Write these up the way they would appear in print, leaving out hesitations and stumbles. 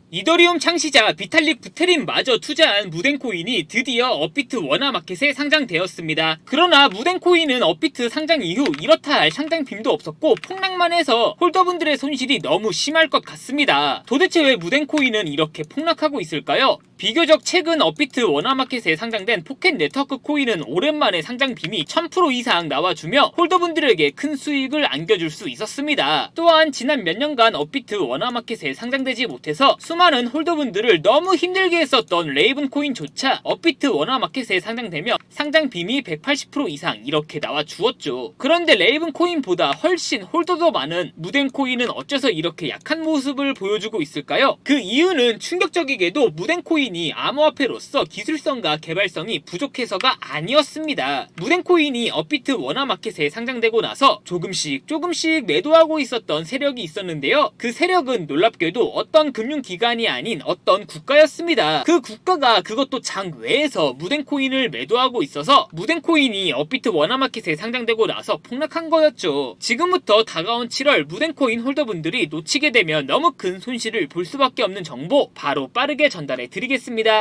이더리움 창시자 비탈릭 부테린마저 투자한 무덴코인이 드디어 업비트 워너마켓에 상장되었습니다. 그러나 무덴코인은 업비트 상장 이후 이렇다 할 상장 빔도 없었고 폭락만 해서 홀더분들의 손실이 너무 심할 것 같습니다. 도대체 왜 무덴코인은 이렇게 폭락하고 있을까요? 비교적 최근 업비트 워너마켓에 상장된 포켓 네트워크 코인은 오랜만에 상장 빔이 1000% 이상 나와주며 홀더분들에게 큰 수익을 안겨줄 수 있었습니다. 또한 지난 몇 년간 업비트 워너마켓에 상장되지 못해서 수많은 홀더분들을 너무 힘들게 했었던 레이븐 코인조차 업비트 워너마켓에 상장되며 상장 빔이 180% 이상 이렇게 나와주었죠. 그런데 레이븐 코인보다 훨씬 홀더도 많은 무덴 코인은 어째서 이렇게 약한 모습을 보여주고 있을까요? 그 이유는 충격적이게도 무덴 코인이 암호화폐로서 기술성과 개발성이 부족해서가 아니었습니다. 무덴 코인이 업비트 워너마켓에 상장되고 나서 조금씩 매도하고 있었던 세력이 있었는데요. 그 세력은 놀랍게도 어떤 금융기관이 아닌 어떤 국가였습니다. 그 국가가 그것도 장외에서 무덴 코인을 매도하고 있어서 무덴 코인이 업비트 워너마켓에 상장되고 나서 폭락한 거였죠. 지금부터 다가온 7월 무덴 코인 홀더분들이 놓치게 되면 너무 큰 손실을 볼 수밖에 없는 정보 바로 빠르게 전달해 드리겠습니다.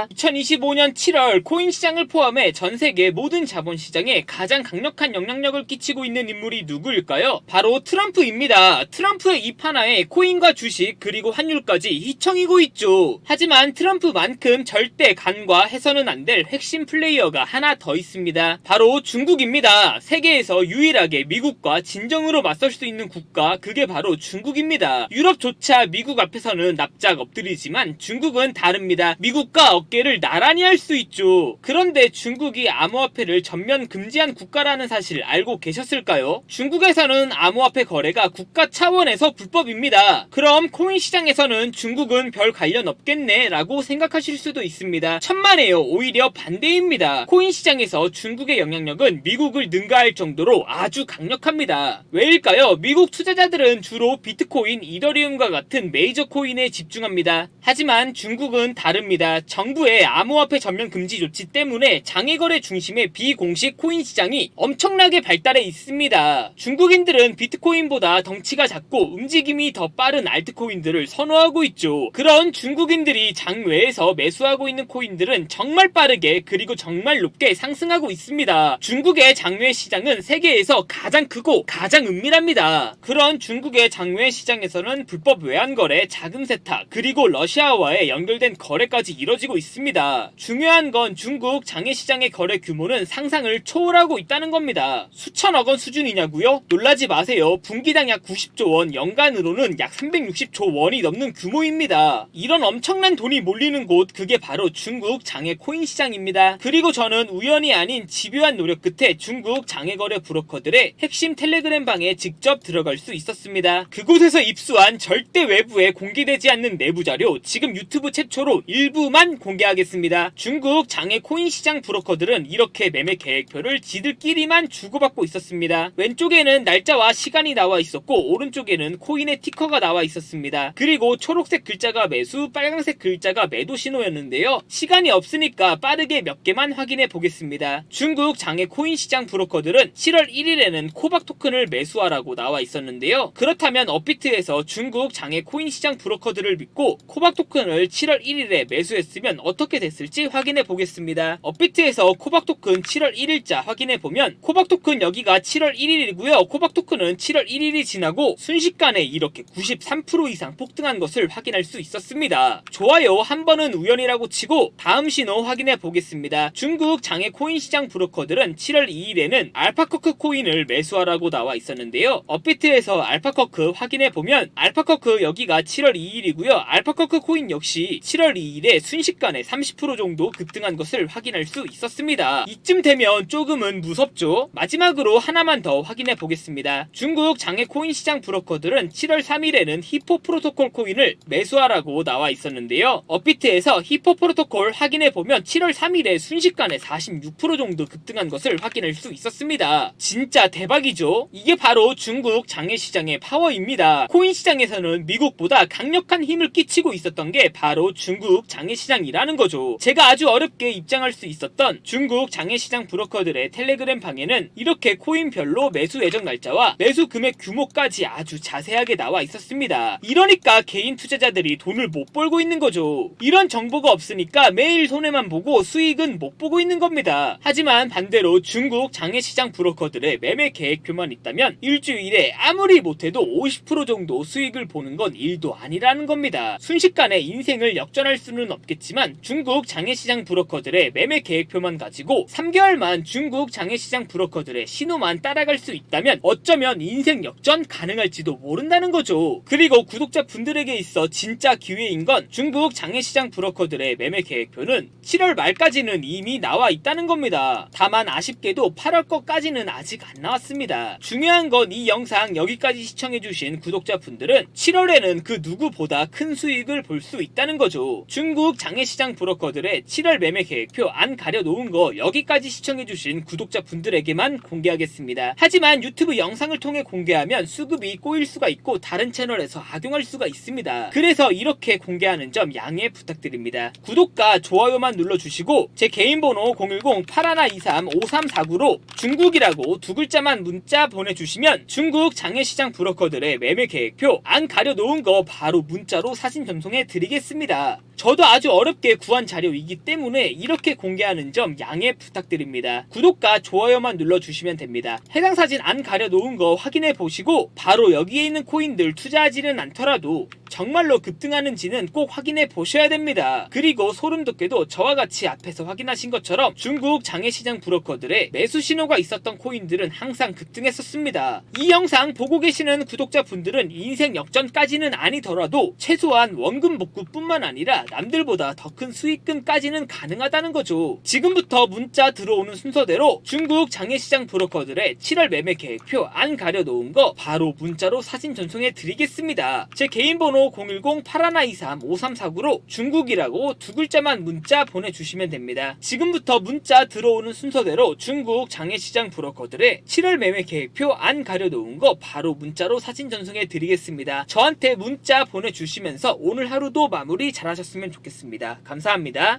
2025년 7월 코인 시장을 포함해 전 세계 모든 자본 시장에 가장 강력한 영향력을 끼치고 있는 인물이 누구일까요? 바로 트럼프입니다. 트럼프의 입 하나에 코인과 주식 그리고 환율까지 휘청이고 있죠. 하지만 트럼프만큼 절대 간과해서는 안 될 핵심 플레이어가 하나 더 있습니다. 바로 중국입니다. 세계에서 유일하게 미국과 진정으로 맞설 수 있는 국가, 그게 바로 중국입니다. 유럽조차 미국 앞에서는 납작 엎드리지만 중국은 다릅니다. 미국과 어깨를 나란히 할 수 있죠. 그런데 중국이 암호화폐를 전면 금지한 국가라는 사실 알고 계셨을까요? 중국에서는 암호화폐 거래가 국가 차원에서 불법입니다. 그럼 코인 시장에서는 중국은 별 관련 없겠네 라고 생각하실 수도 있습니다. 천만에요. 오히려 반대입니다. 코인 시장에서 중국의 영향력은 미국을 능가할 정도로 아주 강력합니다. 왜일까요? 미국 투자자들은 주로 비트코인, 이더리움과 같은 메이저 코인에 집중합니다. 하지만 중국은 다릅니다. 정부의 암호화폐 전면 금지 조치 때문에 장외거래 중심의 비공식 코인 시장이 엄청나게 발달해 있습니다. 중국인들은 비트코인보다 덩치가 작고 움직임이 더 빠른 알트코인들을 선호하고 있죠. 그런 중국인들이 장외에서 매수하고 있는 코인들은 정말 빠르게 그리고 정말 높게 상승하고 있습니다. 중국의 장외 시장은 세계에서 가장 크고 가장 은밀합니다. 그런 중국의 장외 시장에서는 불법 외환거래, 자금 세탁, 그리고 러시아와의 연결된 거래까지 이뤄지고 있습니다. 중요한 건 중국 장외 시장의 거래 규모는 상상을 초월하고 있다는 겁니다. 수천억 원 수준이냐고요? 놀라지 마세요. 분기당 약 90조 원, 연간으로는 약 360조 원이 넘는 규모입니다. 이런 엄청난 돈이 몰리는 곳, 그게 바로 중국 장외 코인 시장입니다. 그리고 저는 우연이 아닌 집요한 노력 끝에 중국 장외거래 브로커들의 핵심 텔레그램 방에 직접 들어갈 수 있었습니다. 그곳에서 입수한 절대 외부에 공개되지 않는 내부 자료, 지금 유튜브 최초로 일부만 공개하겠습니다. 중국 장외 코인 시장 브로커들은 이렇게 매매 계획표를 지들끼리만 주고받고 있었습니다. 왼쪽에는 날짜와 시간이 나와 있었고 오른쪽에는 코인의 티커가 나와 있었습니다. 그리고 초록색 글자가 매수, 빨간색 글자가 매도 신호였는데요. 시간이 없으니까 빠르게 몇 개만 확인해 보겠습니다. 중국 장외 코인 시장 브로커들은 7월 1일에는 코박 토큰을 매수하라고 나와 있었는데요. 그렇다면 업비트에서 중국 장외 코인 시장 브로커들을 믿고 코박 토큰을 7월 1일에 매수했으면 어떻게 됐을지 확인해 보겠습니다. 업비트에서 코박 토큰 7월 1일자 확인해 보면 코박 토큰 여기가 7월 1일이고요. 코박 토큰은 7월 1일이 지나고 순식간에 이렇게 93% 이상 폭등한 것을 확인할 수 있었습니다. 좋아요. 한 번은 우연이라고 치고 다음 신호 확인해 보겠습니다. 중국 장외 코인 시장 브로커들은 7월 2일에는 알파커크 코인을 매수하라고 나와 있었는데요. 업비트에서 알파커크 확인해 보면 알파커크 여기가 7월 2일이고요. 알파커크 코인 역시 7월 2일에 순식간에 30% 정도 급등한 것을 확인할 수 있었습니다. 이쯤 되면 조금은 무섭죠. 마지막으로 하나만 더 확인해 보겠습니다. 중국 장외 코인 시장 브로커들은 7월 3일에는 히포 프로토콜 코인을 매수하라고 나와 있었는데요. 업비트에서 히포 프로토콜 확인해 보면 7월 3일에 순식간에 46% 정도 급등한 것을 확인할 수 있었습니다. 진짜 대박이죠. 이게 바로 중국 장외 시장의 파워입니다. 코인 시장에서는 미국보다 강력한 힘을 끼치고 있었던 게 바로 중국 장외 시장이라는 거죠. 제가 아주 어렵게 입장할 수 있었던 중국 장외 시장 브로커들의 텔레그램 방에는 이렇게 코인별로 매수 예정 날짜와 매수 금액 규모까지 아주 자세하게 나와 있었습니다. 이러니까 개인 투자자들이 돈을 돈을 못 벌고 있는 거죠. 이런 정보가 없으니까 매일 손해만 보고 수익은 못 보고 있는 겁니다. 하지만 반대로 중국 장외시장 브로커들의 매매 계획표만 있다면 일주일에 아무리 못해도 50% 정도 수익을 보는 건 일도 아니라는 겁니다. 순식간에 인생을 역전할 수는 없겠지만 중국 장외시장 브로커들의 매매 계획표만 가지고 3개월만 중국 장외시장 브로커들의 신호만 따라갈 수 있다면 어쩌면 인생 역전 가능할지도 모른다는 거죠. 그리고 구독자분들에게 있어 진짜 기회인 건 중국 장외시장 브로커들의 매매 계획표는 7월 말까지는 이미 나와 있다는 겁니다. 다만 아쉽게도 8월 거까지는 아직 안 나왔습니다. 중요한 건 이 영상 여기까지 시청해주신 구독자분들은 7월에는 그 누구보다 큰 수익을 볼 수 있다는 거죠. 중국 장외시장 브로커들의 7월 매매 계획표 안 가려놓은 거 여기까지 시청해주신 구독자분들에게만 공개하겠습니다. 하지만 유튜브 영상을 통해 공개하면 수급이 꼬일 수가 있고 다른 채널에서 악용할 수가 있습니다. 그래서 이렇게 공개하는 점 양해 부탁드립니다. 구독과 좋아요만 눌러주시고 제 개인 번호 010-8123-5349로 중국이라고 두 글자만 문자 보내주시면 중국 장외시장 브로커들의 매매 계획표 안 가려놓은 거 바로 문자로 사진 전송해 드리겠습니다. 저도 아주 어렵게 구한 자료이기 때문에 이렇게 공개하는 점 양해 부탁드립니다. 구독과 좋아요만 눌러주시면 됩니다. 해당 사진 안 가려놓은 거 확인해 보시고 바로 여기에 있는 코인들 투자하지는 않더라도 정말로 급등하는지는 꼭 확인해 보셔야 됩니다. 그리고 소름 돋게도 저와 같이 앞에서 확인하신 것처럼 중국 장외시장 브로커들의 매수 신호가 있었던 코인들은 항상 급등했었습니다. 이 영상 보고 계시는 구독자분들은 인생 역전까지는 아니더라도 최소한 원금 복구뿐만 아니라 남들보다 더 큰 수익금까지는 가능하다는 거죠. 지금부터 문자 들어오는 순서대로 중국 장외시장 브로커들의 7월 매매 계획표 안 가려놓은 거 바로 문자로 사진 전송해 드리겠습니다. 제 개인 번호 010-8123-5349로 중국이라고 두 글자만 문자 보내주시면 됩니다. 지금부터 문자 들어오는 순서대로 중국 장외시장 브로커들의 7월 매매 계획표 안 가려놓은 거 바로 문자로 사진 전송해 드리겠습니다. 저한테 문자 보내주시면서 오늘 하루도 마무리 잘하셨으면 좋겠습니다. 감사합니다.